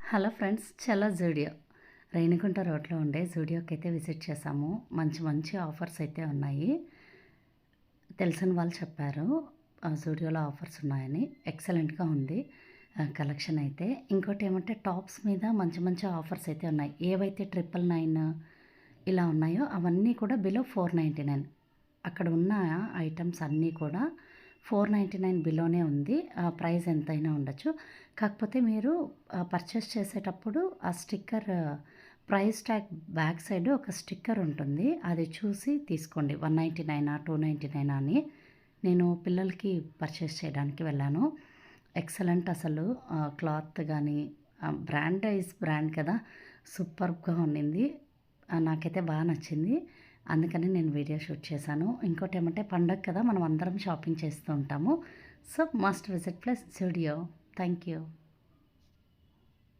Hello friends, చలో జూడియో రేణిగుంట రోడ్లో ఉండే జూడియోకి అయితే విజిట్ చేసాము. మంచి మంచి ఆఫర్స్ అయితే ఉన్నాయి. తెలిసిన వాళ్ళు చెప్పారు జూడియోలో ఆఫర్స్ ఉన్నాయని. ఎక్సలెంట్గా ఉంది కలెక్షన్ అయితే. ఇంకోటి ఏమంటే టాప్స్ మీద మంచి మంచి ఆఫర్స్ అయితే ఉన్నాయి. ఏవైతే 999 ఇలా ఉన్నాయో అవన్నీ కూడా బిలో 499. అక్కడ ఉన్న ఐటమ్స్ అన్నీ కూడా 499 బిలోనే ఉంది. ప్రైస్ ఎంతైనా ఉండొచ్చు. కాకపోతే మీరు పర్చేస్ చేసేటప్పుడు ఆ sticker, price tag back side ఒక స్టిక్కర్ ఉంటుంది. అది చూసి తీసుకోండి. 199 299 అని. నేను పిల్లలకి పర్చేస్ చేయడానికి వెళ్ళాను. ఎక్సలెంట్ అసలు. క్లాత్ కానీ బ్రాండ్ ఈజ్ బ్రాండ్ కదా, సూపర్బ్గా ఉండింది. నాకైతే బాగా నచ్చింది. అందుకని నేను వీడియో షూట్ చేశాను. ఇంకోటి ఏమంటే పండగ కదా, మనం అందరం షాపింగ్ చేస్తూ ఉంటాము. So must visit plus Zudio. Thank you.